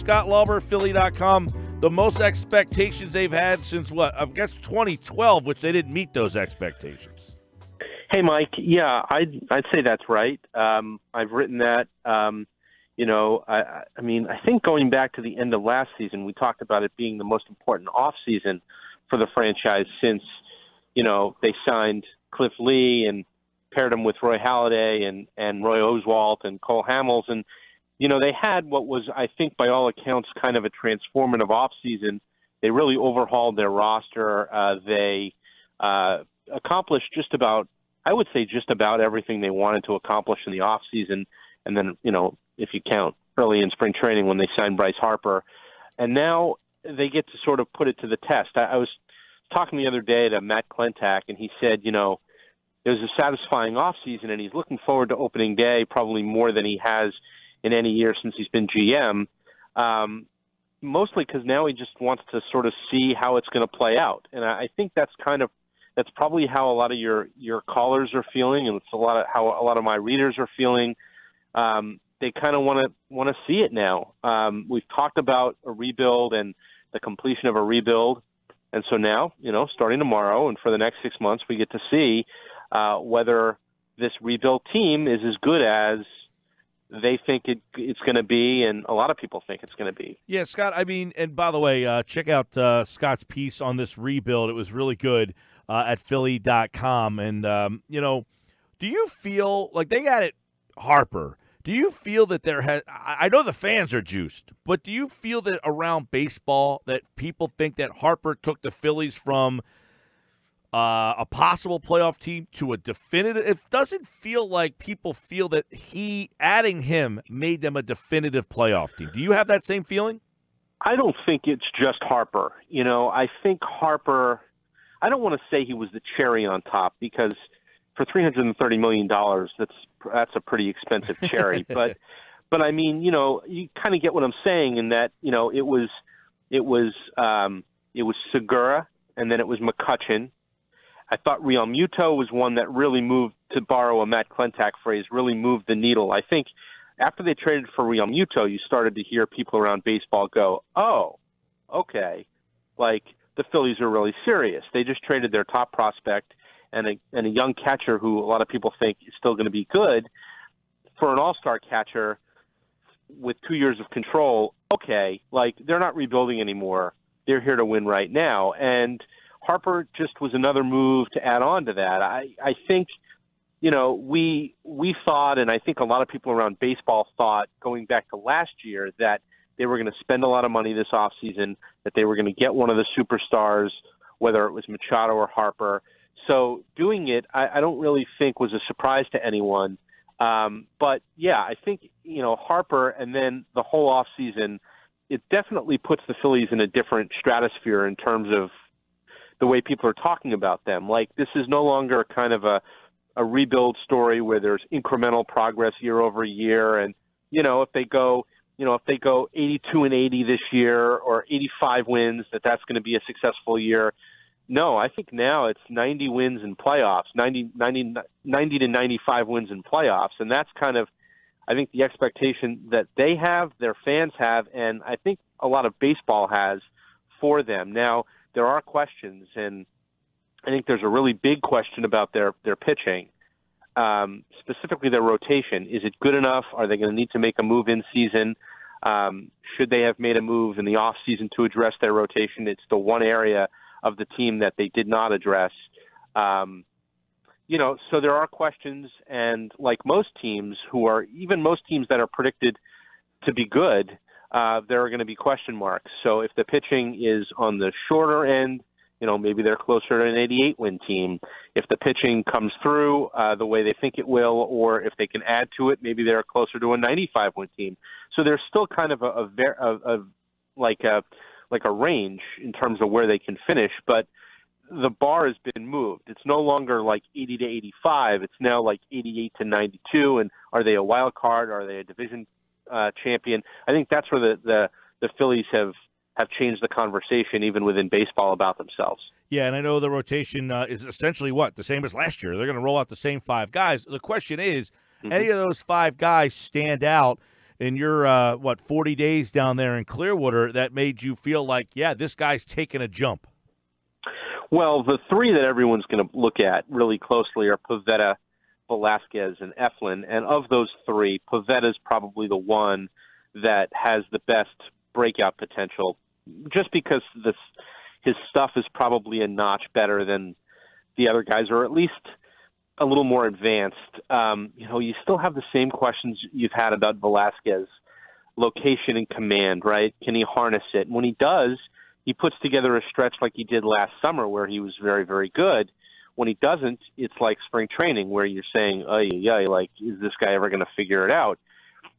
Scott Lauber, Philly.com. The most expectations they've had since what? I guess 2012, which they didn't meet those expectations. Hey, Mike. Yeah, I'd say that's right. I've written that. I mean, I think going back to the end of last season, we talked about it being the most important offseason for the franchise since, they signed Cliff Lee and paired him with Roy Halladay and Roy Oswalt and Cole Hamels. And, they had what was, I think, by all accounts, kind of a transformative offseason. They really overhauled their roster. They accomplished just about everything they wanted to accomplish in the offseason. And then, if you count early in spring training when they signed Bryce Harper. And now they get to sort of put it to the test. I was talking the other day to Matt Klentak, and he said, it was a satisfying offseason, and he's looking forward to opening day probably more than he has in any year since he's been GM, mostly because now he just wants to sort of see how it's going to play out. And I think that's probably how a lot of your callers are feeling, and it's how a lot of my readers are feeling. They kind of want to see it now. We've talked about a rebuild and the completion of a rebuild. And so now, starting tomorrow and for the next 6 months, we get to see whether this rebuilt team is as good as they think it's going to be, and a lot of people think it's going to be. Yeah, Scott, I mean, and by the way, check out Scott's piece on this rebuild. It was really good at Philly.com. And, do you feel like they got it Harper? Do you feel that I know the fans are juiced, but do you feel that around baseball that people think that Harper took the Phillies from a possible playoff team to a definitive? It doesn't feel like people feel that adding him made them a definitive playoff team. Do you have that same feeling? I don't think it's just Harper. I think Harper, I don't want to say he was the cherry on top because for $330 million, that's a pretty expensive cherry. but I mean, you kind of get what I'm saying in that, it was Segura and then it was McCutchen. I thought Real Muto was one that really moved, to borrow a Matt Klentak phrase, really moved the needle. I think after they traded for Real Muto, you started to hear people around baseball go, oh, okay, like the Phillies are really serious. They just traded their top prospect and a young catcher who a lot of people think is still going to be good for an all-star catcher with 2 years of control. Okay, like they're not rebuilding anymore. They're here to win right now. And Harper just was another move to add on to that. I think, we thought, and I think a lot of people around baseball thought going back to last year that they were going to spend a lot of money this offseason, that they were going to get one of the superstars, whether it was Machado or Harper. So doing it, I don't really think was a surprise to anyone. But, yeah, I think, Harper and then the whole offseason, it definitely puts the Phillies in a different stratosphere in terms of the way people are talking about them. Like, this is no longer kind of a rebuild story where there's incremental progress year over year. And, if they go 82-80 this year or 85 wins, that's going to be a successful year. No, I think now it's 90 wins in playoffs, 90 to 95 wins in playoffs. And that's kind of, I think, the expectation that they have, their fans have, and I think a lot of baseball has for them. Now, there are questions, and I think there's a really big question about their pitching, specifically their rotation. Is it good enough? Are they going to need to make a move in season? Should they have made a move in the off season to address their rotation? It's the one area of the team that they did not address. So there are questions, and like most teams most teams that are predicted to be good, there are going to be question marks. So if the pitching is on the shorter end, maybe they're closer to an 88-win team. If the pitching comes through the way they think it will, or if they can add to it, maybe they're closer to a 95-win team. So there's still kind of a range in terms of where they can finish, but the bar has been moved. It's no longer like 80 to 85. It's now like 88 to 92. And are they a wild card? Are they a division champion? I think that's where the Phillies have changed the conversation even within baseball about themselves. Yeah, and I know the rotation is essentially the same as last year. They're going to roll out the same five guys. The question is, any of those five guys stand out in your 40 days down there in Clearwater that made you feel like, yeah, this guy's taking a jump? Well, the three that everyone's going to look at really closely are Pivetta, Velasquez, and Eflin. And of those three, Pivetta is probably the one that has the best breakout potential, just because his stuff is probably a notch better than the other guys, or at least a little more advanced. You still have the same questions you've had about Velasquez, location and command, right? Can he harness it? And when he does, he puts together a stretch like he did last summer where he was very, very good. When he doesn't, it's like spring training where you're saying, like, is this guy ever going to figure it out?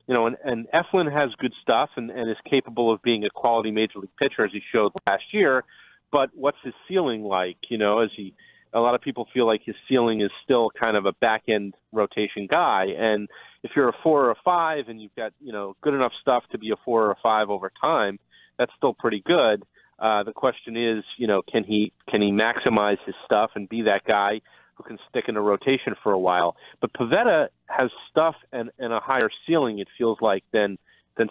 And Eflin has good stuff and is capable of being a quality major league pitcher, as he showed last year. But what's his ceiling like? A lot of people feel like his ceiling is still kind of a back-end rotation guy. And if you're a 4 or a 5 and you've got, good enough stuff to be a 4 or a 5 over time, that's still pretty good. The question is, can he maximize his stuff and be that guy who can stick in a rotation for a while? But Pivetta has stuff and a higher ceiling, it feels like, than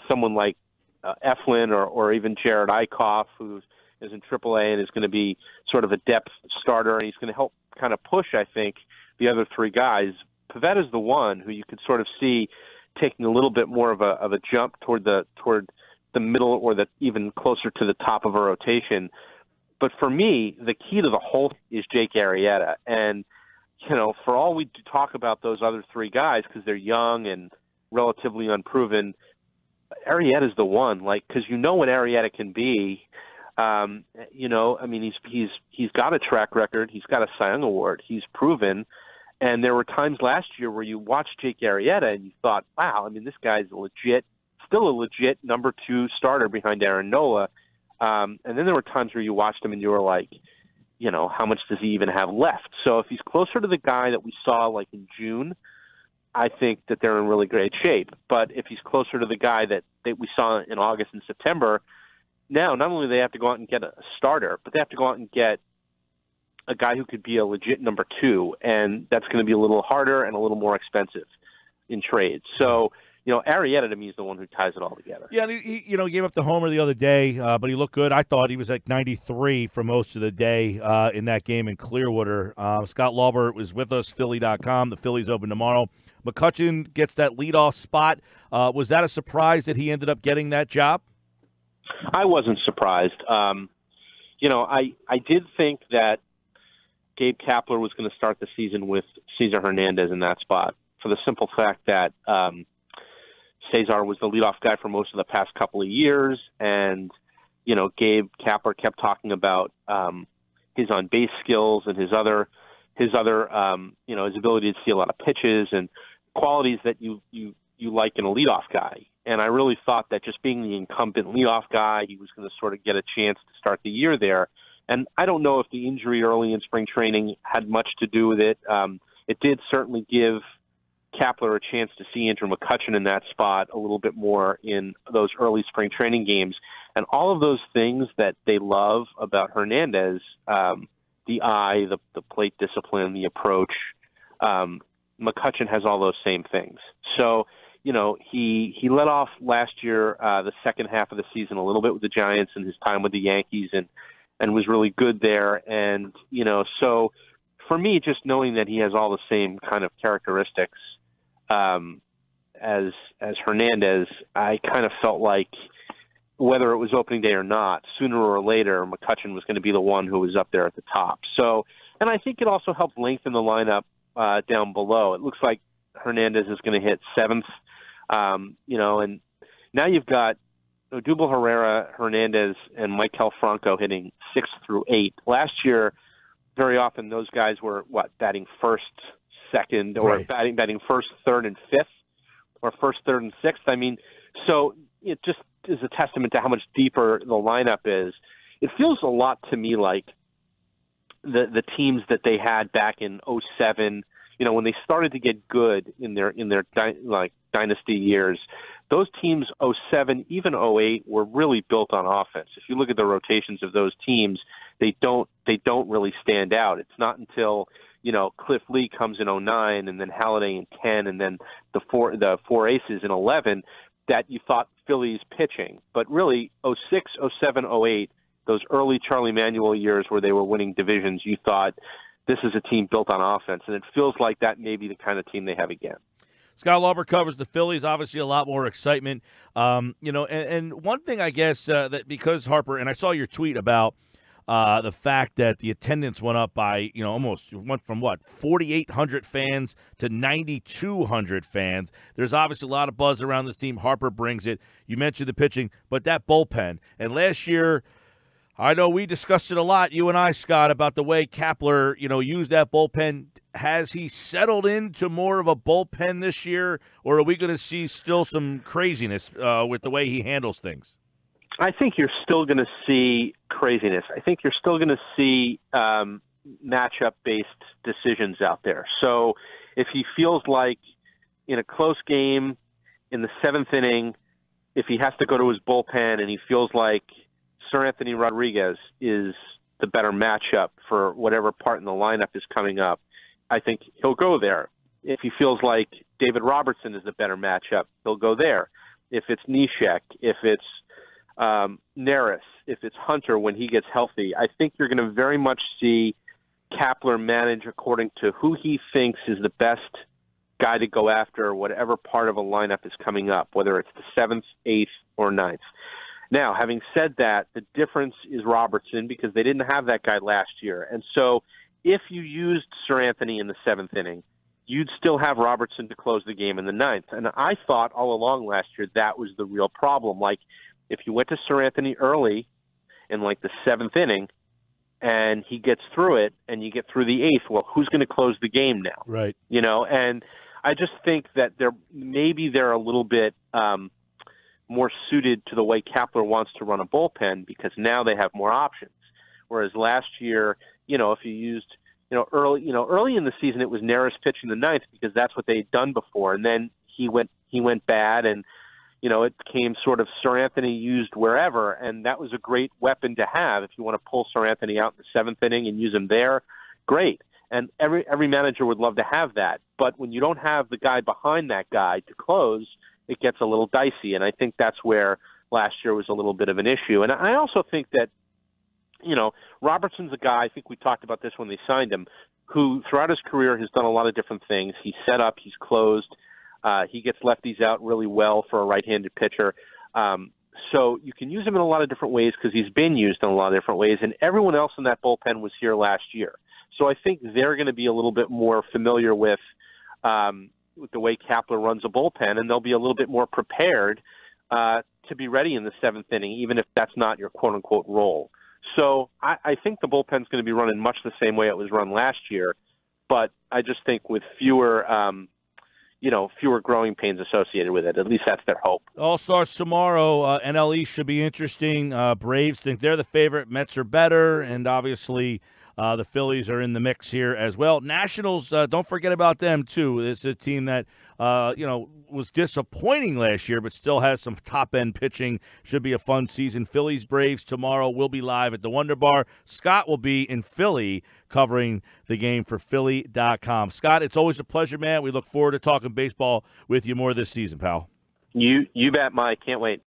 someone like Eflin or even Jared Eichhoff, who is in AAA and is going to be sort of a depth starter, and he's going to help kind of push, I think, the other three guys. Pavetta's the one who you could sort of see taking a little bit more of a jump toward the middle or even closer to the top of a rotation. But for me, the key to the whole is Jake Arrieta. And, for all we talk about those other three guys, because they're young and relatively unproven, Arrieta's the one, because what Arrieta can be. He's got a track record. He's got a Cy Young Award. He's proven. And there were times last year where you watched Jake Arrieta and you thought, wow, this guy's still a legit number 2 starter behind Aaron Nola. And then there were times where you watched him and you were like, how much does he even have left? So if he's closer to the guy that we saw in June, I think that they're in really great shape. But if he's closer to the guy that we saw in August and September, now not only do they have to go out and get a starter, but they have to go out and get a guy who could be a legit number 2, and that's going to be a little harder and a little more expensive in trades. So, Arrieta to me is the one who ties it all together. Yeah, he gave up the homer the other day, but he looked good. I thought he was like 93 for most of the day in that game in Clearwater. Scott Lauber was with us, Philly.com. The Phillies open tomorrow. McCutchen gets that leadoff spot. Was that a surprise that he ended up getting that job? I wasn't surprised. I did think that Gabe Kapler was going to start the season with Cesar Hernandez in that spot for the simple fact that Cesar was the leadoff guy for most of the past couple of years, and Gabe Kapler kept talking about his on-base skills and his ability to see a lot of pitches and qualities that you like in a leadoff guy. And I really thought that just being the incumbent leadoff guy, he was going to sort of get a chance to start the year there. And I don't know if the injury early in spring training had much to do with it. It did certainly give Kapler a chance to see Andrew McCutchen in that spot a little bit more in those early spring training games. And all of those things that they love about Hernandez, the eye, the plate discipline, the approach, McCutchen has all those same things. So, he led off last year, the second half of the season, a little bit with the Giants and his time with the Yankees and was really good there. And, so for me, just knowing that he has all the same kind of characteristics as Hernandez, I kind of felt like whether it was opening day or not, sooner or later, McCutchen was going to be the one who was up there at the top. So, and I think it also helped lengthen the lineup down below. It looks like Hernandez is going to hit 7th, and now you've got Odubel Herrera, Hernandez, and Maikel Franco hitting 6th through 8th. Last year, very often those guys were batting 1st, 2nd, or right, batting 1st, 3rd, and 5th, or 1st, 3rd, and 6th. So it just is a testament to how much deeper the lineup is. It feels a lot to me like the teams that they had back in 2007, when they started to get good in their dynasty years. Those teams, 2007, even 2008, were really built on offense. If you look at the rotations of those teams, they don't really stand out. It's not until Cliff Lee comes in 2009, and then Halladay in 10, and then the four aces in 11. that you thought Phillies pitching. But really, 06, 07, 08, those early Charlie Manuel years where they were winning divisions, you thought this is a team built on offense. And it feels like that may be the kind of team they have again. Scott Lauber covers the Phillies. Obviously, a lot more excitement. And one thing, I guess, that because Harper, and I saw your tweet about the fact that the attendance went up by, almost went from 4,800 fans to 9,200 fans. There's obviously a lot of buzz around this team. Harper brings it. You mentioned the pitching, but that bullpen. And last year, I know we discussed it a lot, you and I, Scott, about the way Kapler, used that bullpen. Has he settled into more of a bullpen this year, or are we going to see still some craziness with the way he handles things? I think you're still going to see craziness. I think you're still going to see matchup-based decisions out there. So if he feels like in a close game in the seventh inning, if he has to go to his bullpen and he feels like Sir Anthony Rodriguez is the better matchup for whatever part in the lineup is coming up, I think he'll go there. If he feels like David Robertson is the better matchup, he'll go there. If it's Neshek, if it's Neris, if it's Hunter when he gets healthy, I think you're going to very much see Kapler manage according to who he thinks is the best guy to go after, whatever part of a lineup is coming up, whether it's the 7th, 8th, or 9th. Now, having said that, the difference is Robertson because they didn't have that guy last year. And so if you used Sir Anthony in the 7th inning, you'd still have Robertson to close the game in the 9th. And I thought all along last year that was the real problem. Like, if you went to Sir Anthony early in, like, the 7th inning and he gets through it and you get through the 8th, well, who's going to close the game now? Right. And I just think that they're a little bit more suited to the way Kapler wants to run a bullpen because now they have more options. Whereas last year, if you used, early in the season, it was Neris pitching the 9th because that's what they'd done before. And then he went bad and, it became sort of Sir Anthony used wherever. And that was a great weapon to have. If you want to pull Sir Anthony out in the 7th inning and use him there, great. And every manager would love to have that. But when you don't have the guy behind that guy to close, it gets a little dicey. And I think that's where last year was a little bit of an issue. And I also think that, Robertson's a guy, I think we talked about this when they signed him, who throughout his career has done a lot of different things. He's set up, he's closed, he gets lefties out really well for a right-handed pitcher. So you can use him in a lot of different ways because he's been used in a lot of different ways. And everyone else in that bullpen was here last year. So I think they're going to be a little bit more familiar with the way Kapler runs a bullpen, and they'll be a little bit more prepared to be ready in the 7th inning, even if that's not your quote-unquote role. So I think the bullpen's going to be running much the same way it was run last year, but I just think with fewer growing pains associated with it. At least that's their hope. All starts tomorrow. NL East should be interesting. Braves think they're the favorite. Mets are better, and obviously the Phillies are in the mix here as well. Nationals, don't forget about them, too. It's a team that, was disappointing last year, but still has some top-end pitching. Should be a fun season. Phillies, Braves tomorrow. We'll be live at the Wonder Bar. Scott will be in Philly covering the game for Philly.com. Scott, it's always a pleasure, man. We look forward to talking baseball with you more this season, pal. You bet, Mike. Can't wait.